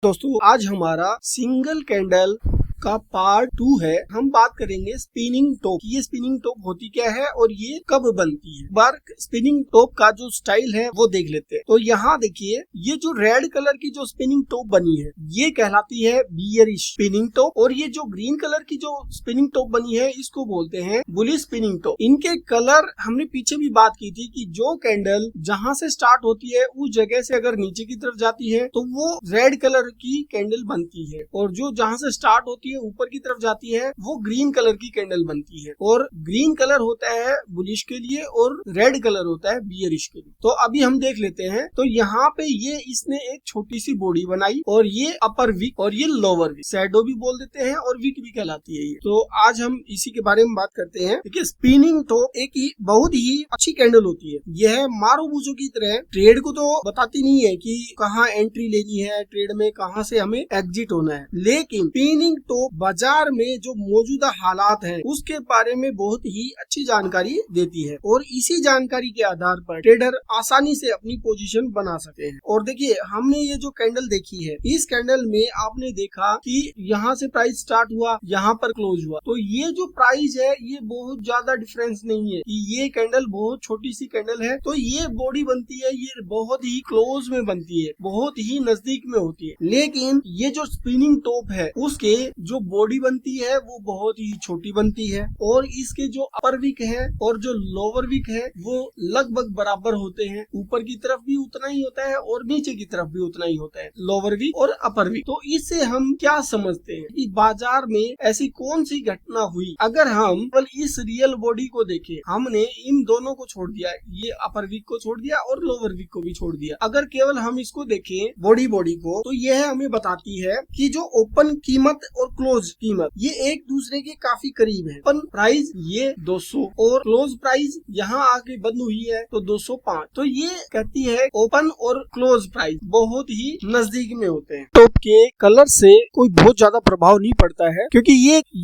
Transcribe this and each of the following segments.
दोस्तों आज हमारा सिंगल कैंडल का पार्ट 2 है। हम बात करेंगे स्पिनिंग टॉप। ये स्पिनिंग टॉप होती क्या है और ये कब बनती है। बार स्पिनिंग टॉप का जो स्टाइल है वो देख लेते हैं। तो यहाँ देखिए, ये जो रेड कलर की जो स्पिनिंग टॉप बनी है ये कहलाती है बियरिश स्पिनिंग टॉप, और ये जो ग्रीन कलर की जो स्पिनिंग टॉप बनी है इसको बोलते हैं बुलिश स्पिनिंग टॉप। इनके कलर हमने पीछे भी बात की थी कि जो कैंडल जहाँ से स्टार्ट होती है उस जगह से अगर नीचे की तरफ जाती है तो वो रेड कलर की कैंडल बनती है, और जो जहाँ से स्टार्ट होती है ऊपर की तरफ जाती है वो ग्रीन कलर की कैंडल बनती है। और ग्रीन कलर होता है बुलिश के लिए और रेड कलर होता है बियरिश के लिए। तो अभी हम देख लेते हैं। तो यहाँ पे ये इसने एक छोटी सी बॉडी बनाई, और ये अपर विक और ये लोअर विक, शैडो भी बोल देते हैं और विक भी कहलाती है ये। तो आज हम इसी के बारे में बात करते हैं। देखिए, स्पिनिंग टॉप एक ही बहुत ही अच्छी कैंडल होती है। यह मारूबूजो की तरह ट्रेड को तो बताती नहीं है कि कहाँ एंट्री लेनी है ट्रेड में, कहाँ से हमें एग्जिट होना है, लेकिन स्पिनिंग टॉप बाजार में जो मौजूदा हालात हैं उसके बारे में बहुत ही अच्छी जानकारी देती है, और इसी जानकारी के आधार पर ट्रेडर आसानी से अपनी पोजीशन बना सकते हैं। और देखिए, हमने ये जो कैंडल देखी है, इस कैंडल में आपने देखा कि यहाँ से प्राइस स्टार्ट हुआ, यहाँ पर क्लोज हुआ। तो ये जो प्राइस है ये बहुत ज्यादा डिफरेंस नहीं है कि ये कैंडल बहुत छोटी सी कैंडल है। तो ये बॉडी बनती है, ये बहुत ही क्लोज में बनती है, बहुत ही नजदीक में होती है। लेकिन ये जो स्पिनिंग टॉप है उसके जो बॉडी बनती है वो बहुत ही छोटी बनती है, और इसके जो अपर विक है और जो लोअर विक है वो लगभग बराबर होते हैं। ऊपर की तरफ भी उतना ही होता है और नीचे की तरफ भी उतना ही होता है, लोअर विक और अपर विक। तो इससे हम क्या समझते हैं कि बाजार में ऐसी कौन सी घटना हुई। अगर हम केवल इस रियल बॉडी को देखें, हमने इन दोनों को छोड़ दिया, ये अपर विक को छोड़ दिया और लोअर विक को भी छोड़ दिया। अगर केवल हम इसको देखें बॉडी को, तो यह हमें बताती है कि जो ओपन कीमत और क्लोज कीमत ये एक दूसरे के काफी करीब है। ओपन प्राइस ये 200 और क्लोज प्राइस यहाँ आके बंद हुई है तो 205। तो ये कहती है ओपन और क्लोज प्राइस बहुत ही नजदीक में होते हैं। टॉप के कलर से कोई बहुत ज्यादा प्रभाव नहीं पड़ता है, क्योंकि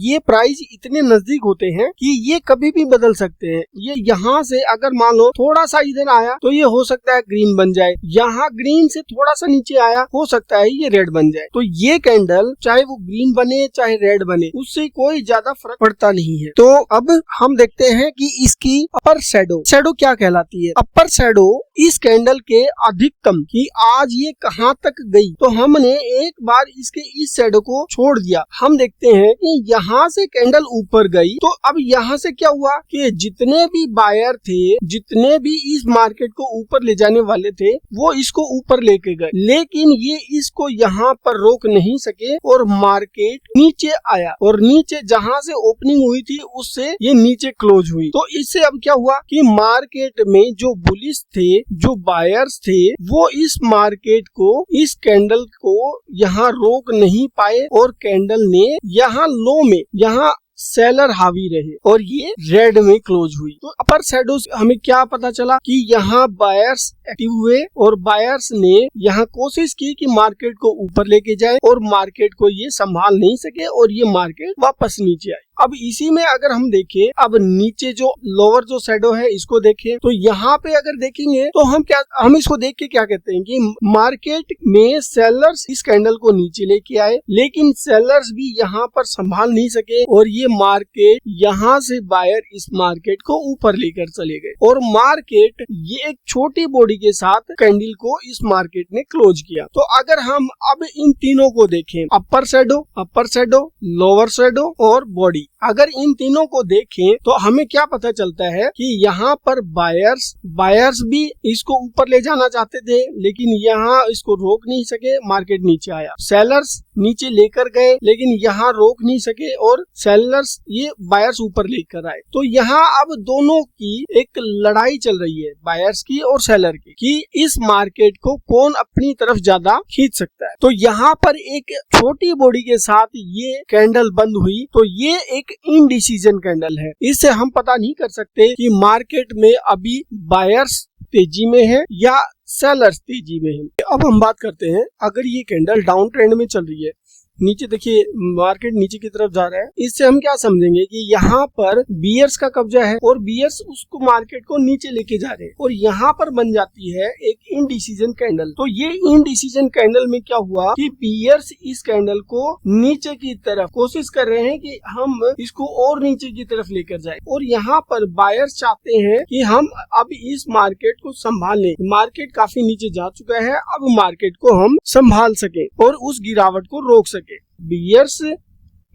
ये प्राइस इतने नजदीक होते हैं कि ये कभी भी बदल सकते हैं। ये यहाँ से अगर मान लो थोड़ा सा इधर आया तो ये हो सकता है ग्रीन बन जाए, यहाँ ग्रीन से थोड़ा सा नीचे आया हो सकता है ये रेड बन जाए। तो ये कैंडल चाहे वो ग्रीन बने चाहे रेड बने उससे कोई ज्यादा फर्क पड़ता नहीं है। तो अब हम देखते हैं कि इसकी अपर शैडो क्या कहलाती है। अपर शैडो इस कैंडल के अधिकतम कि आज ये कहाँ तक गई। तो हमने एक बार इसके इस शैडो को छोड़ दिया, हम देखते हैं कि यहाँ से कैंडल ऊपर गई। तो अब यहाँ से क्या हुआ कि जितने भी बायर थे, जितने भी इस मार्केट को ऊपर ले जाने वाले थे, वो इसको ऊपर लेके गए, लेकिन ये इसको यहाँ पर रोक नहीं सके और मार्केट नीचे आया, और नीचे जहाँ से ओपनिंग हुई थी उससे ये नीचे क्लोज हुई। तो इससे अब क्या हुआ कि मार्केट में जो बुलिश थे, जो बायर्स थे, वो इस मार्केट को, इस कैंडल को यहाँ रोक नहीं पाए, और कैंडल ने यहाँ लो में, यहाँ सेलर हावी रहे और ये रेड में क्लोज हुई। तो अपर शैडो हमें क्या पता चला कि यहाँ बायर्स एक्टिव हुए और बायर्स ने यहाँ कोशिश की कि मार्केट को ऊपर लेके जाए, और मार्केट को ये संभाल नहीं सके और ये मार्केट वापस नीचे आई। अब इसी में अगर हम देखें, अब नीचे जो लोअर जो शैडो है इसको देखें, तो यहाँ पे अगर देखेंगे तो हम इसको देख के क्या कहते हैं कि मार्केट में सेलर्स इस कैंडल को नीचे लेके आए, लेकिन सेलर्स भी यहाँ पर संभाल नहीं सके, और ये मार्केट यहाँ से बायर इस मार्केट को ऊपर लेकर चले गए, और मार्केट ये एक छोटी बॉडी के साथ कैंडल को इस मार्केट ने क्लोज किया। तो अगर हम अब इन तीनों को देखें, अपर शैडो, लोअर शैडो और बॉडी, अगर इन तीनों को देखें तो हमें क्या पता चलता है कि यहाँ पर बायर्स भी इसको ऊपर ले जाना चाहते थे, लेकिन यहाँ इसको रोक नहीं सके, मार्केट नीचे आया। सेलर्स नीचे लेकर गए लेकिन यहाँ रोक नहीं सके, और सेलर्स ये बायर्स ऊपर लेकर आए। तो यहाँ अब दोनों की एक लड़ाई चल रही है, बायर्स की और सेलर की, कि इस मार्केट को कौन अपनी तरफ ज्यादा खींच सकता है। तो यहाँ पर एक छोटी बॉडी के साथ ये कैंडल बंद हुई, तो ये एक इनडिसीजन कैंडल है। इससे हम पता नहीं कर सकते कि मार्केट में अभी बायर्स तेजी में है या सेलर्स तेजी में है। अब हम बात करते हैं, अगर ये कैंडल डाउन ट्रेंड में चल रही है नीचे देखिए मार्केट नीचे की तरफ जा रहा है। इससे हम क्या समझेंगे कि यहाँ पर बियर्स का कब्जा है और बियर्स उसको मार्केट को नीचे लेके जा रहे हैं और यहाँ पर बन जाती है एक इनडिसीजन कैंडल। तो ये इनडिसीजन कैंडल में क्या हुआ कि बियर्स इस कैंडल को नीचे की तरफ कोशिश कर रहे हैं कि हम इसको और नीचे की तरफ लेकर जाए और यहाँ पर बायर्स चाहते हैं कि हम अब इस मार्केट को संभाल लें। मार्केट काफी नीचे जा चुका है, अब मार्केट को हम संभाल सके और उस गिरावट को रोक सके। बियर्स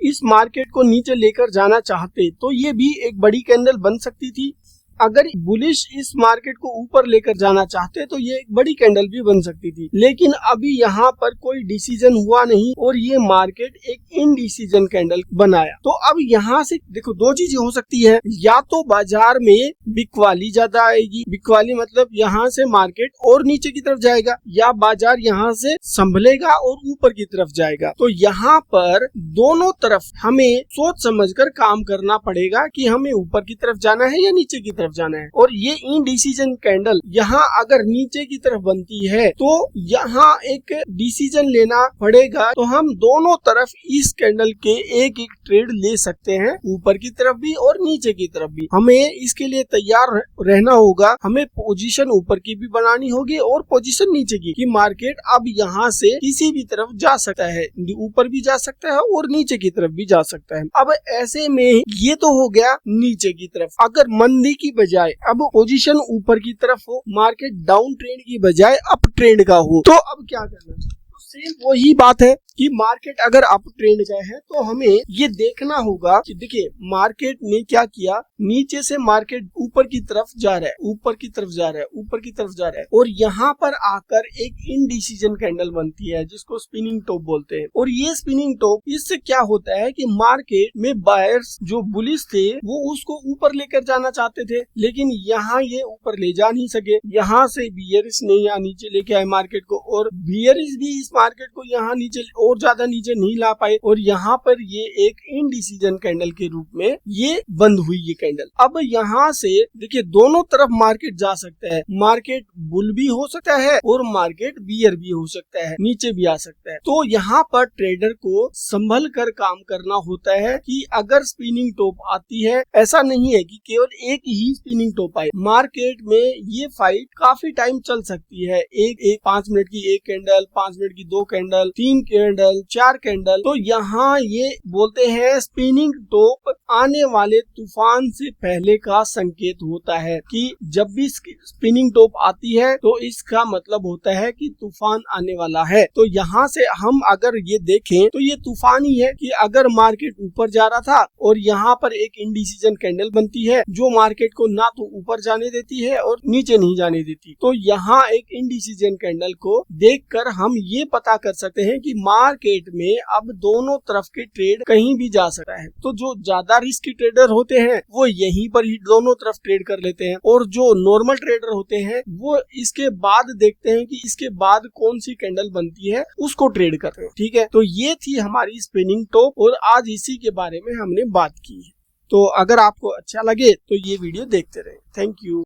इस मार्केट को नीचे लेकर जाना चाहते तो ये भी एक बड़ी कैंडल बन सकती थी। अगर बुलिश इस मार्केट को ऊपर लेकर जाना चाहते तो ये एक बड़ी कैंडल भी बन सकती थी, लेकिन अभी यहाँ पर कोई डिसीजन हुआ नहीं और ये मार्केट एक इनडिसीजन कैंडल बनाया। तो अब यहाँ से देखो दो चीजें हो सकती है, या तो बाजार में बिकवाली ज्यादा आएगी, बिकवाली मतलब यहाँ से मार्केट और नीचे की तरफ जाएगा, या बाजार यहाँ से संभलेगा और ऊपर की तरफ जाएगा। तो यहाँ पर दोनों तरफ हमें सोच समझकर काम करना पड़ेगा कि हमें ऊपर की तरफ जाना है या नीचे की तरफ जाना है। और ये इनडिसीजन कैंडल यहाँ अगर नीचे की तरफ बनती है तो यहाँ एक डिसीजन लेना पड़ेगा। तो हम दोनों तरफ इस कैंडल के एक एक ट्रेड ले सकते हैं, ऊपर की तरफ भी और नीचे की तरफ भी। हमें इसके लिए तैयार रहना होगा, हमें पोजीशन ऊपर की भी बनानी होगी और पोजीशन नीचे की, कि मार्केट अब यहाँ से किसी भी तरफ जा सकता है, ऊपर भी जा सकता है और नीचे की तरफ भी जा सकता है। अब ऐसे में ये तो हो गया नीचे की तरफ। अगर मंदी की बजाय अब पोजीशन ऊपर की तरफ हो, मार्केट डाउन ट्रेंड की बजाय अप ट्रेंड का हो, तो अब क्या करना है? सेम वही बात है कि मार्केट अगर अप ट्रेंड का है तो हमें ये देखना होगा कि देखिए मार्केट ने क्या किया, नीचे से मार्केट ऊपर की तरफ जा रहा है, ऊपर की तरफ जा रहा है, ऊपर की तरफ जा रहा है और यहाँ पर आकर एक इनडिसीजन कैंडल बनती है जिसको स्पिनिंग टॉप बोलते हैं। और ये स्पिनिंग टॉप, इससे क्या होता है कि मार्केट में बायर्स जो बुलिश थे वो उसको ऊपर लेकर जाना चाहते थे, लेकिन यहाँ ये ऊपर ले जा नहीं सके। यहाँ से बियरिश ने यहाँ नीचे लेके आए मार्केट को और बियरिश भी इस मार्केट को यहाँ नीचे और ज्यादा नीचे नहीं ला पाए और यहाँ पर ये एक इनडिसीजन कैंडल के रूप में ये बंद हुई ये कैंडल। अब यहाँ से देखिए दोनों तरफ मार्केट जा सकता है, मार्केट बुल भी हो सकता है और मार्केट बियर भी हो सकता है, नीचे भी आ सकता है। तो यहाँ पर ट्रेडर को संभल कर काम करना होता है कि अगर स्पिनिंग टॉप आती है, ऐसा नहीं है कि केवल एक ही स्पिनिंग टॉप आए। मार्केट में ये फाइट काफी टाइम चल सकती है, एक 5 मिनट की एक कैंडल, 5 मिनट की 2 कैंडल, 3 कैंडल, 4 कैंडल। तो यहाँ ये बोलते हैं स्पिनिंग टॉप आने वाले तूफान से पहले का संकेत होता है कि जब भी स्पिनिंग टॉप आती है तो इसका मतलब होता है कि तूफान आने वाला है। तो यहाँ से हम अगर ये देखें तो ये तूफान ही है कि अगर मार्केट ऊपर जा रहा था और यहाँ पर एक इनडिसीजन कैंडल बनती है जो मार्केट को ना तो ऊपर जाने देती है और नीचे नहीं जाने देती। तो यहाँ एक इनडिसीजन कैंडल को देखकर हम ये पता कर सकते हैं कि मार्केट में अब दोनों तरफ के ट्रेड कहीं भी जा सकता है। तो जो ज्यादा रिस्की ट्रेडर होते हैं वो यहीं पर ही दोनों तरफ ट्रेड कर लेते हैं और जो नॉर्मल ट्रेडर होते हैं वो इसके बाद देखते हैं कि इसके बाद कौन सी कैंडल बनती है उसको ट्रेड करते हैं। ठीक है, तो ये थी हमारी स्पिनिंग टॉप और आज इसी के बारे में हमने बात की है। तो अगर आपको अच्छा लगे तो ये वीडियो देखते रहे। Thank you.